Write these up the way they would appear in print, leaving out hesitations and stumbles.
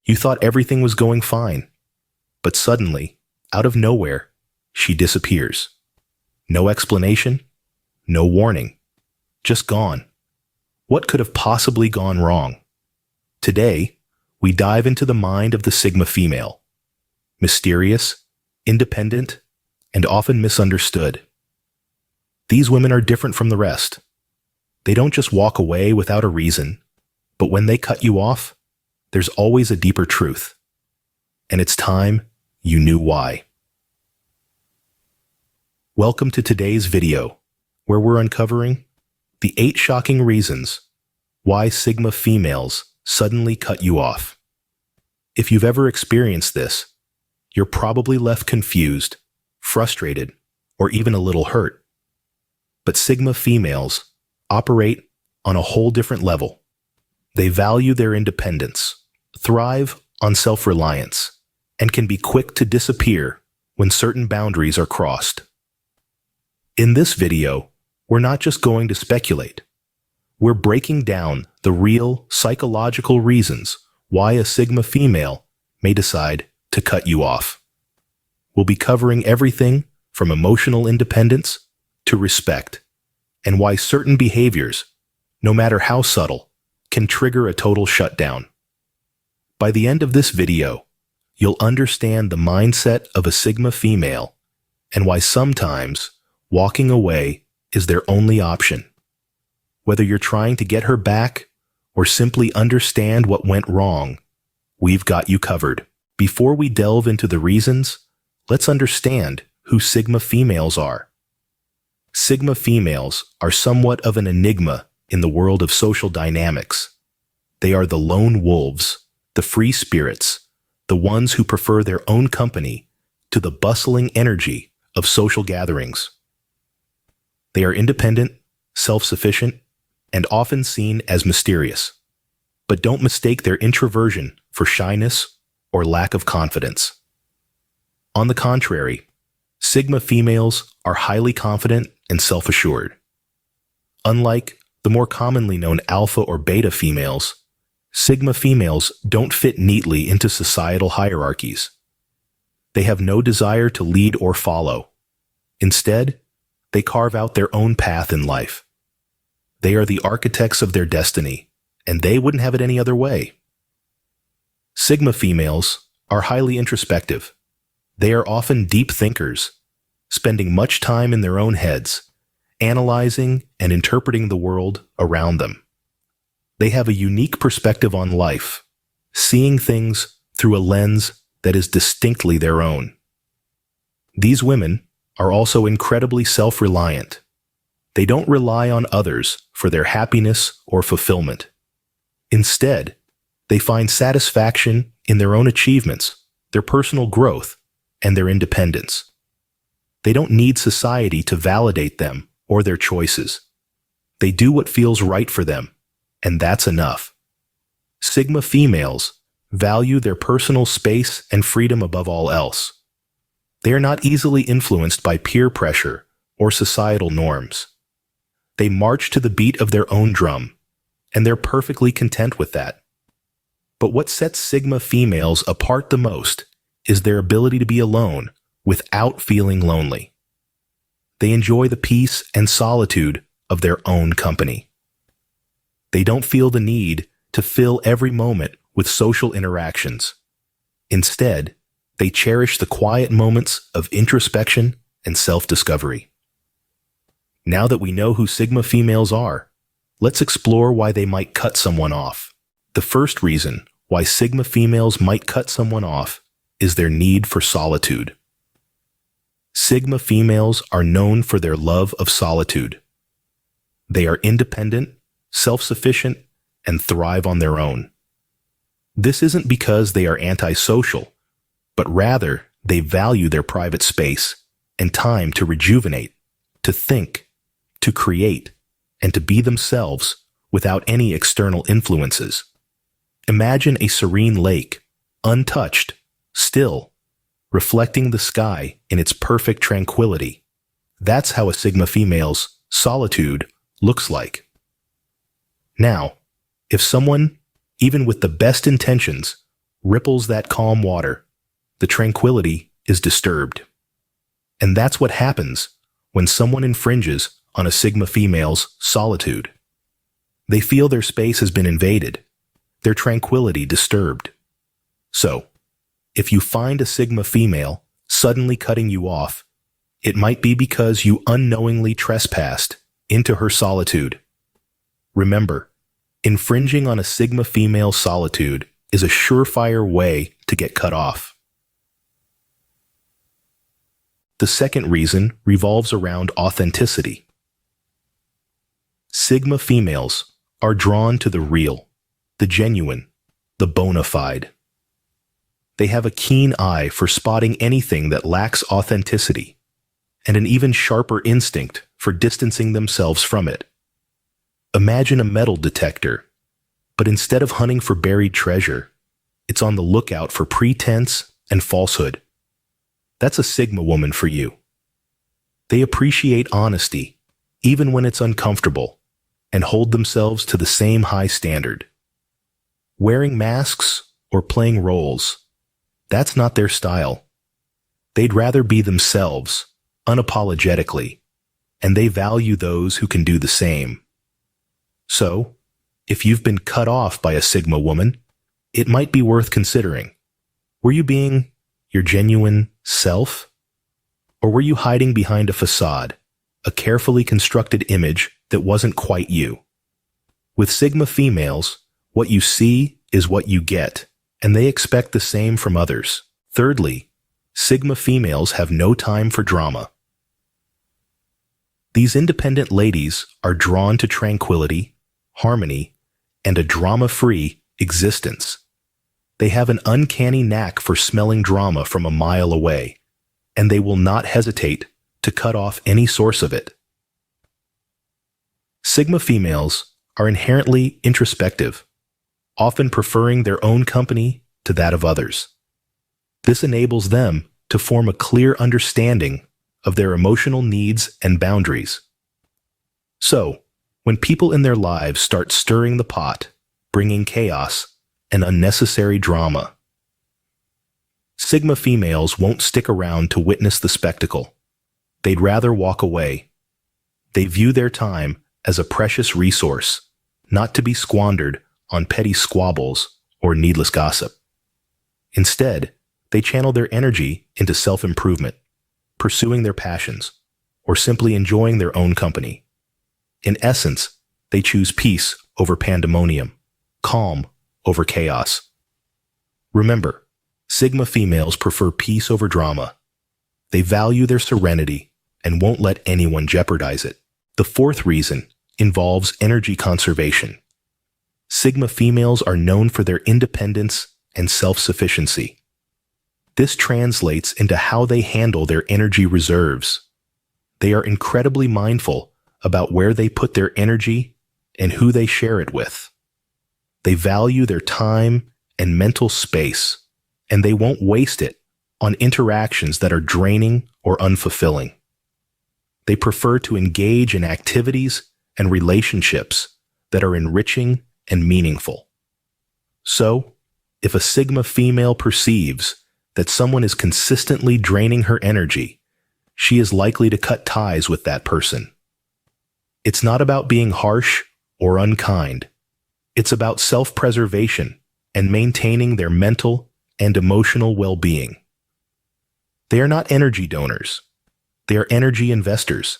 You thought everything was going fine, but suddenly, out of nowhere, she disappears. No explanation, no warning, just gone. What could have possibly gone wrong? Today, we dive into the mind of the Sigma female. Mysterious, independent, and often misunderstood. These women are different from the rest. They don't just walk away without a reason, but when they cut you off, there's always a deeper truth. And it's time you knew why. Welcome to today's video, where we're uncovering the 8 shocking reasons why Sigma females suddenly cut you off. If you've ever experienced this, you're probably left confused, frustrated, or even a little hurt. But Sigma females operate on a whole different level. They value their independence, thrive on self-reliance, and can be quick to disappear when certain boundaries are crossed. In this video, we're not just going to speculate. We're breaking down the real psychological reasons why a Sigma female may decide to cut you off. We'll be covering everything from emotional independence to respect, and why certain behaviors, no matter how subtle, can trigger a total shutdown. By the end of this video, you'll understand the mindset of a Sigma female and why sometimes walking away is their only option. Whether you're trying to get her back or simply understand what went wrong, we've got you covered. Before we delve into the reasons, let's understand who Sigma females are. Sigma females are somewhat of an enigma in the world of social dynamics. They are the lone wolves, the free spirits, the ones who prefer their own company to the bustling energy of social gatherings. They are independent, self-sufficient, and often seen as mysterious. But don't mistake their introversion for shyness or lack of confidence. On the contrary, Sigma females are highly confident and self-assured. Unlike the more commonly known alpha or beta females, Sigma females don't fit neatly into societal hierarchies. They have no desire to lead or follow. Instead, they carve out their own path in life. They are the architects of their destiny, and they wouldn't have it any other way. Sigma females are highly introspective. They are often deep thinkers, spending much time in their own heads, analyzing and interpreting the world around them. They have a unique perspective on life, seeing things through a lens that is distinctly their own. These women are also incredibly self-reliant. They don't rely on others for their happiness or fulfillment. Instead, they find satisfaction in their own achievements, their personal growth, and their independence. They don't need society to validate them or their choices. They do what feels right for them, and that's enough. Sigma females value their personal space and freedom above all else. They are not easily influenced by peer pressure or societal norms. They march to the beat of their own drum, and they're perfectly content with that. But what sets Sigma females apart the most is their ability to be alone without feeling lonely. They enjoy the peace and solitude of their own company. They don't feel the need to fill every moment with social interactions. Instead, they cherish the quiet moments of introspection and self-discovery. Now that we know who Sigma females are, let's explore why they might cut someone off. The first reason why Sigma females might cut someone off is their need for solitude. Sigma females are known for their love of solitude. They are independent, self-sufficient, and thrive on their own. This isn't because they are antisocial, but rather they value their private space and time to rejuvenate, to think, to create, and to be themselves without any external influences. Imagine a serene lake, untouched, still, reflecting the sky in its perfect tranquility. That's how a Sigma female's solitude looks like. Now, if someone, even with the best intentions, ripples that calm water, the tranquility is disturbed. And that's what happens when someone infringes on a Sigma female's solitude. They feel their space has been invaded, their tranquility disturbed. So, if you find a Sigma female suddenly cutting you off, it might be because you unknowingly trespassed into her solitude. Remember, infringing on a Sigma female's solitude is a surefire way to get cut off. The second reason revolves around authenticity. Sigma females are drawn to the real, the genuine, the bona fide. They have a keen eye for spotting anything that lacks authenticity, and an even sharper instinct for distancing themselves from it. Imagine a metal detector, but instead of hunting for buried treasure, it's on the lookout for pretense and falsehood. That's a Sigma woman for you. They appreciate honesty, even when it's uncomfortable, and hold themselves to the same high standard. Wearing masks or playing roles, that's not their style. They'd rather be themselves, unapologetically, and they value those who can do the same. So, if you've been cut off by a Sigma woman, it might be worth considering. Were you being your genuine self? Or were you hiding behind a facade, a carefully constructed image that wasn't quite you? With Sigma females, what you see is what you get, and they expect the same from others. Thirdly, Sigma females have no time for drama. These independent ladies are drawn to tranquility, harmony, and a drama-free existence. They have an uncanny knack for smelling drama from a mile away, and they will not hesitate to cut off any source of it. Sigma females are inherently introspective, often preferring their own company to that of others. This enables them to form a clear understanding of their emotional needs and boundaries. So, when people in their lives start stirring the pot, bringing chaos and unnecessary drama, Sigma females won't stick around to witness the spectacle. They'd rather walk away. They view their time as a precious resource, not to be squandered on petty squabbles or needless gossip. Instead, they channel their energy into self-improvement, pursuing their passions, or simply enjoying their own company. In essence, they choose peace over pandemonium, calm over chaos. Remember, Sigma females prefer peace over drama. They value their serenity and won't let anyone jeopardize it. The fourth reason involves energy conservation. Sigma females are known for their independence and self-sufficiency. This translates into how they handle their energy reserves. They are incredibly mindful about where they put their energy and who they share it with. They value their time and mental space, and they won't waste it on interactions that are draining or unfulfilling. They prefer to engage in activities and relationships that are enriching and meaningful. So, if a Sigma female perceives that someone is consistently draining her energy, she is likely to cut ties with that person. It's not about being harsh or unkind. It's about self-preservation and maintaining their mental and emotional well-being. They are not energy donors. They are energy investors,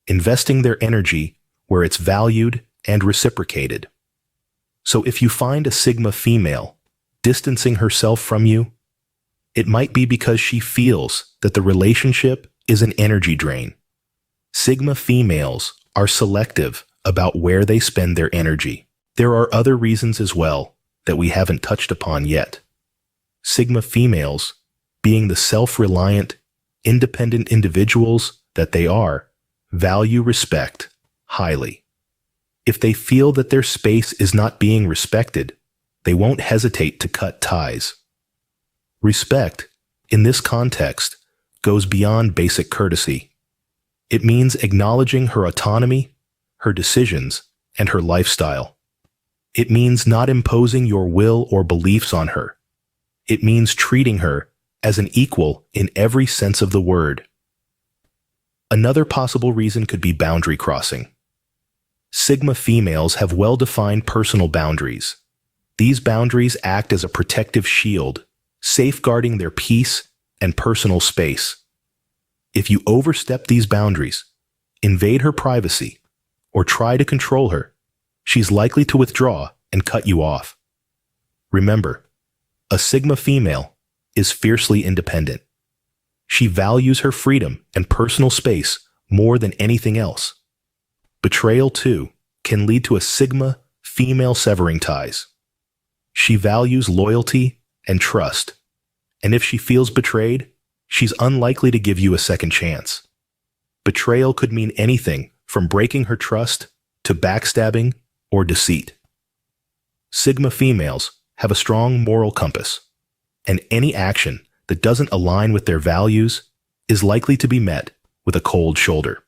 investing their energy where it's valued and reciprocated. So if you find a Sigma female distancing herself from you, it might be because she feels that the relationship is an energy drain. Sigma females are selective about where they spend their energy. There are other reasons as well that we haven't touched upon yet. Sigma females, being the self-reliant, independent individuals that they are, value respect highly. If they feel that their space is not being respected, they won't hesitate to cut ties. Respect, in this context, goes beyond basic courtesy. It means acknowledging her autonomy, her decisions, and her lifestyle. It means not imposing your will or beliefs on her. It means treating her as an equal in every sense of the word. Another possible reason could be boundary crossing. Sigma females have well-defined personal boundaries. These boundaries act as a protective shield, safeguarding their peace and personal space. If you overstep these boundaries, invade her privacy, or try to control her, she's likely to withdraw and cut you off. Remember, a Sigma female is fiercely independent. She values her freedom and personal space more than anything else. Betrayal, too, can lead to a Sigma female severing ties. She values loyalty and trust, and if she feels betrayed, she's unlikely to give you a second chance. Betrayal could mean anything from breaking her trust to backstabbing or deceit. Sigma females have a strong moral compass, and any action that doesn't align with their values is likely to be met with a cold shoulder.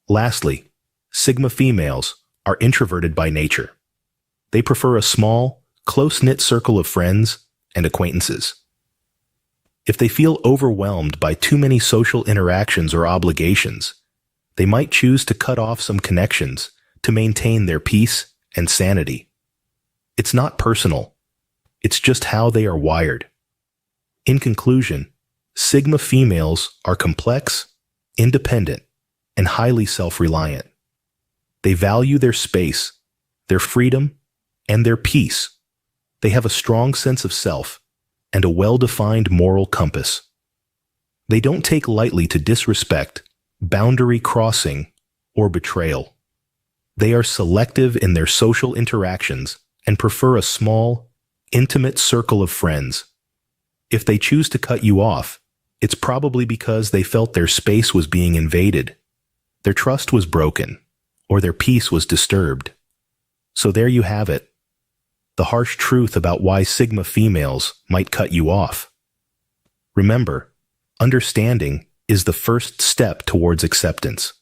Lastly, Sigma females are introverted by nature. They prefer a small, close-knit circle of friends and acquaintances. If they feel overwhelmed by too many social interactions or obligations, they might choose to cut off some connections to maintain their peace and sanity. It's not personal. It's just how they are wired. In conclusion, Sigma females are complex, independent, and highly self-reliant. They value their space, their freedom, and their peace. They have a strong sense of self and a well-defined moral compass. They don't take lightly to disrespect, boundary crossing, or betrayal. They are selective in their social interactions and prefer a small, intimate circle of friends. If they choose to cut you off, it's probably because they felt their space was being invaded, their trust was broken, or their peace was disturbed. So there you have it, the harsh truth about why Sigma females might cut you off. Remember, understanding is the first step towards acceptance.